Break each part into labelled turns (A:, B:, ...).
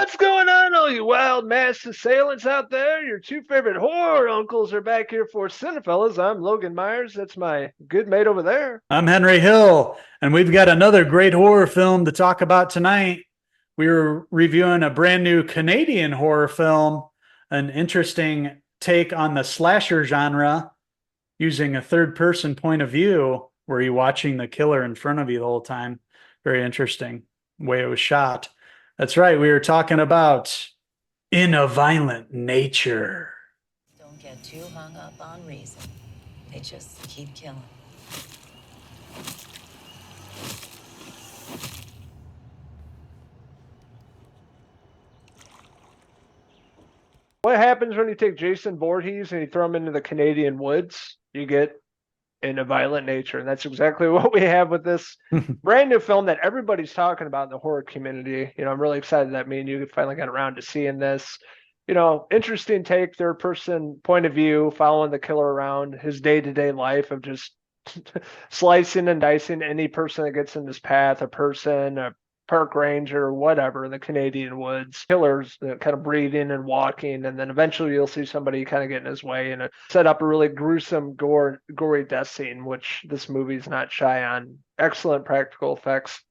A: What's going on, all you wild masked assailants out there? Your two favorite horror uncles are back here for Cinephellas. I'm Logan Myers. That's my good mate over there.
B: I'm Henry Hill, and we've got another great horror film to talk about tonight. We were reviewing a brand new Canadian horror film, an interesting take on the slasher genre using a third person point of view where you're watching the killer in front of you the whole time. Very interesting way it was shot. That's right, we were talking about In a Violent Nature.
C: Don't get too hung up on reason. They just keep killing.
A: What happens when you take Jason Voorhees and you throw him into the Canadian woods? You get in a violent nature. And that's exactly what we have with this brand new film that everybody's talking about in the horror community. I'm really excited that me and you finally got around to seeing this. Interesting take, third person point of view, following the killer around his day to day life of just slicing and dicing any person that gets in his path, a person, a park ranger, whatever, in the Canadian woods. Killers kind of breathing and walking, and then eventually you'll see somebody kind of get in his way and set up a really gruesome, gory death scene, which this movie's not shy on. Excellent practical effects,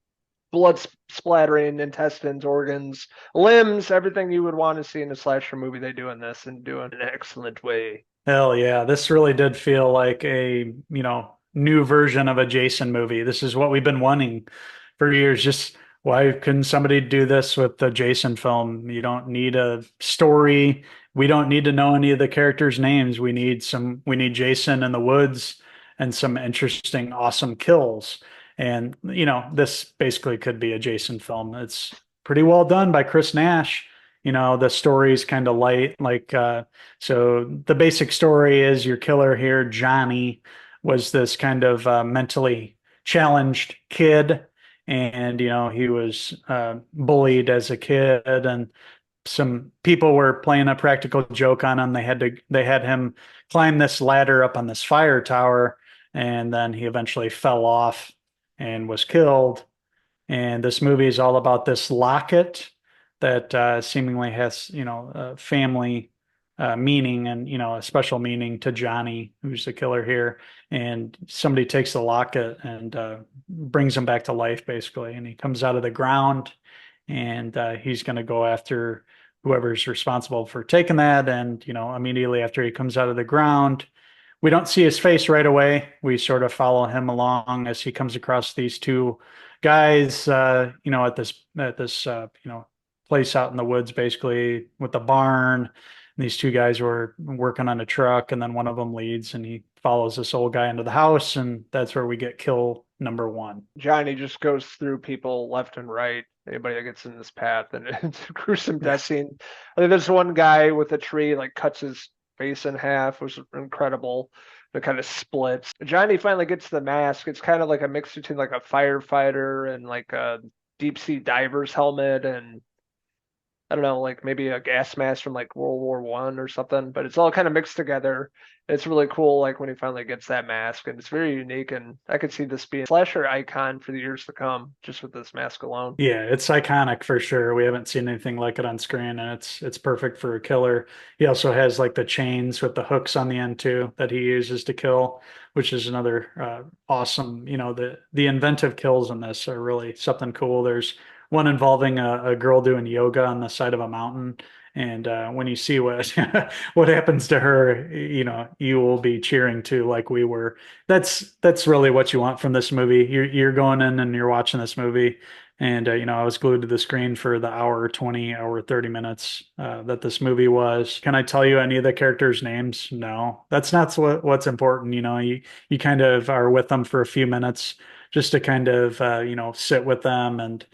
A: blood splattering, intestines, organs, limbs, everything you would want to see in a slasher movie. They do in this and do it in an excellent way.
B: Hell yeah, this really did feel like a, new version of a Jason movie. This is what we've been wanting for years. Just why couldn't somebody do this with the Jason film? You don't need a story. We don't need to know any of the characters' names. We need Jason in the woods and some interesting, awesome kills. And, this basically could be a Jason film. It's pretty well done by Chris Nash. The story's kind of light, so the basic story is your killer here, Johnny, was this kind of mentally challenged kid, and he was bullied as a kid, and some people were playing a practical joke on him. They had him climb this ladder up on this fire tower, and then he eventually fell off and was killed. And this movie is all about this locket that seemingly has, a family meaning, and, a special meaning to Johnny, who's the killer here. And somebody takes the locket and brings him back to life, basically. And he comes out of the ground, and he's going to go after whoever's responsible for taking that. And, immediately after he comes out of the ground, we don't see his face right away. We sort of follow him along as he comes across these two guys, at this place out in the woods, basically with the barn. And these two guys were working on a truck, and then one of them leads, and he follows this old guy into the house, and that's where we get kill number one.
A: Johnny just goes through people left and right. Anybody that gets in this path, and it's a gruesome death scene. I think there's one guy with a tree like cuts his face in half, which was incredible. It kind of splits. Johnny finally gets the mask. It's kind of like a mix between like a firefighter and like a deep sea diver's helmet, and I don't know, like maybe a gas mask from like World War I or something, but it's all kind of mixed together. It's really cool, like when he finally gets that mask, and it's very unique. And I could see this being a slasher icon for the years to come, just with this mask alone.
B: Yeah, it's iconic for sure. We haven't seen anything like it on screen, and it's perfect for a killer. He also has like the chains with the hooks on the end too that he uses to kill, which is another awesome. The inventive kills in this are really something cool. There's one involving a girl doing yoga on the side of a mountain, and when you see what what happens to her, you will be cheering too, like we were. That's really what you want from this movie. You're going in and you're watching this movie, and I was glued to the screen for the hour 20, hour 30 minutes that this movie was. Can I tell you any of the characters' names? No, that's not what's important. You kind of are with them for a few minutes just to kind of sit with them and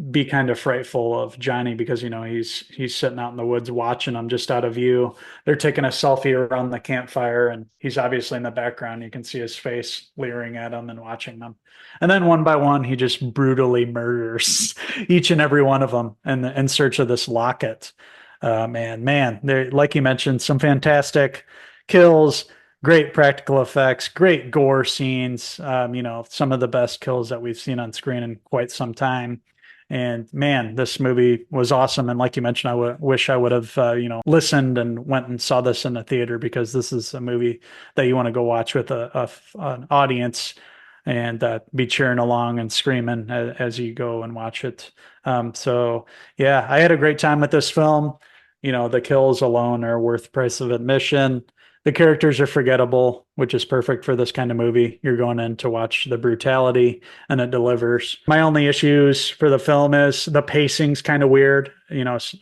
B: be kind of frightful of Johnny, because he's sitting out in the woods watching them just out of view. They're taking a selfie around the campfire, and he's obviously in the background. You can see his face leering at them and watching them. And then one by one, he just brutally murders each and every one of them in search of this locket. Man, there, like you mentioned, some fantastic kills, great practical effects, great gore scenes. Some of the best kills that we've seen on screen in quite some time. And man, this movie was awesome. And like you mentioned, I wish I would have, listened and went and saw this in the theater, because this is a movie that you want to go watch with an audience and be cheering along and screaming as you go and watch it. So yeah, I had a great time with this film. The kills alone are worth price of admission. The characters are forgettable, which is perfect for this kind of movie. You're going in to watch the brutality, and it delivers. My only issues for the film is the pacing's kind of weird.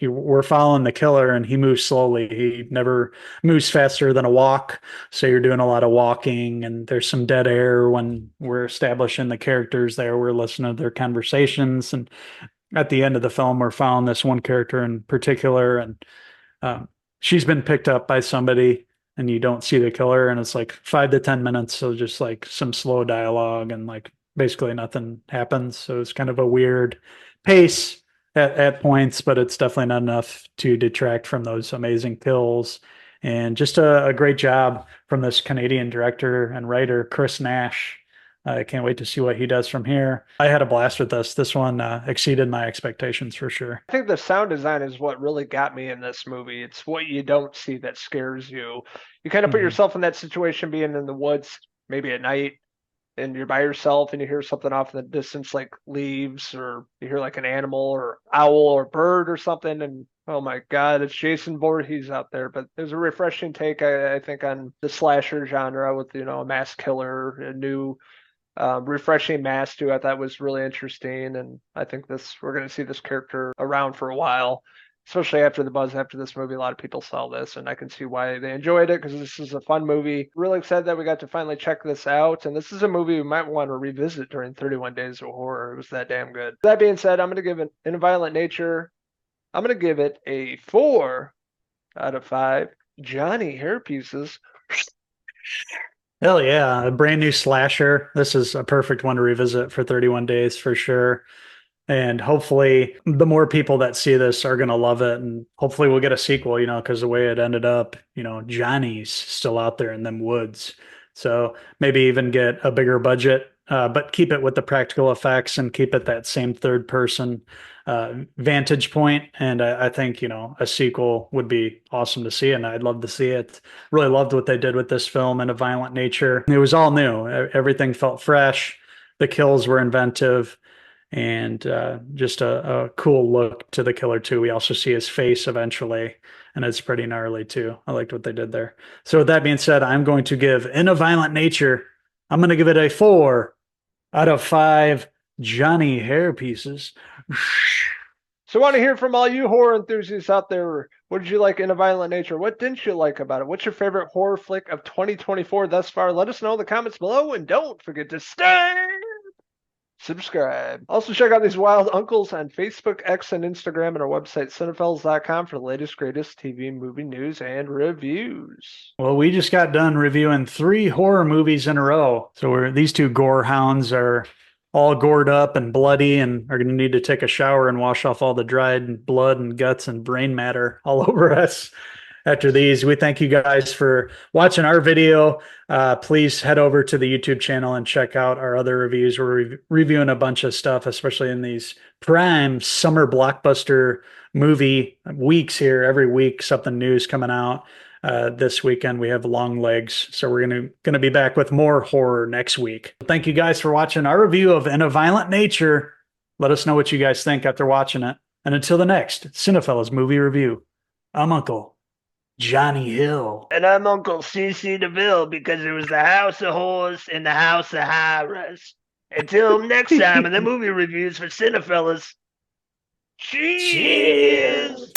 B: We're following the killer and he moves slowly. He never moves faster than a walk. So you're doing a lot of walking, and there's some dead air when we're establishing the characters there. We're listening to their conversations. And at the end of the film, we're following this one character in particular, and she's been picked up by somebody, and you don't see the killer, and it's like 5 to 10 minutes. So just like some slow dialogue, and like basically nothing happens. So it's kind of a weird pace at points, but it's definitely not enough to detract from those amazing kills. And just a great job from this Canadian director and writer, Chris Nash. I can't wait to see what he does from here. I had a blast with this. This one exceeded my expectations for sure.
A: I think the sound design is what really got me in this movie. It's what you don't see that scares you. You kind of put yourself in that situation, being in the woods, maybe at night, and you're by yourself and you hear something off in the distance, like leaves, or you hear like an animal or owl or bird or something. And oh my God, it's Jason Voorhees out there. But there's a refreshing take, I think, on the slasher genre with, a mass killer, a new refreshing mask too. I thought was really interesting, and I think we're going to see this character around for a while, especially after the buzz after this movie. A lot of people saw this, and I can see why they enjoyed it, because this is a fun movie. Really excited that we got to finally check this out, and this is a movie we might want to revisit during 31 Days of Horror. It was that damn good. That being said, I'm going to give it In a Violent Nature. I'm going to give it a 4 out of 5 Johnny hair pieces.
B: Hell yeah, a brand new slasher. This is a perfect one to revisit for 31 days for sure. And hopefully the more people that see this are going to love it. And hopefully we'll get a sequel, because the way it ended up, Johnny's still out there in them woods. So maybe even get a bigger budget, but keep it with the practical effects and keep it that same third person vantage point. And I think, a sequel would be awesome to see. And I'd love to see it. Really loved what they did with this film In a Violent Nature. It was all new. Everything felt fresh. The kills were inventive. And just a cool look to the killer too. We also see his face eventually, and it's pretty gnarly too. I liked what they did there. So with that being said, I'm going to give In a Violent Nature, I'm going to give it a 4 out of 5 Johnny hair pieces.
A: So I want to hear from all you horror enthusiasts out there. What did you like in A Violent Nature? What didn't you like about it? What's your favorite horror flick of 2024 thus far? Let us know in the comments below, and don't forget to subscribe. Also, check out these wild uncles on Facebook, X, and Instagram, and our website, Cinephellas.com, for the latest, greatest TV movie news and reviews.
B: Well, we just got done reviewing 3 horror movies in a row. So these 2 gore hounds are all gored up and bloody, and are going to need to take a shower and wash off all the dried blood and guts and brain matter all over us. After these, we thank you guys for watching our video. Please head over to the YouTube channel and check out our other reviews. We're reviewing a bunch of stuff, especially in these prime summer blockbuster movie weeks here. Every week, something new is coming out. This weekend, we have Long Legs. So we're going to be back with more horror next week. Thank you guys for watching our review of In a Violent Nature. Let us know what you guys think after watching it. And until the next Cinephellas movie review, I'm Uncle Johnny Hill.
A: And I'm Uncle C.C. DeVille, because it was the house of horrors and the house of horrors. Until next time in the movie reviews for Cinephellas. Cheers!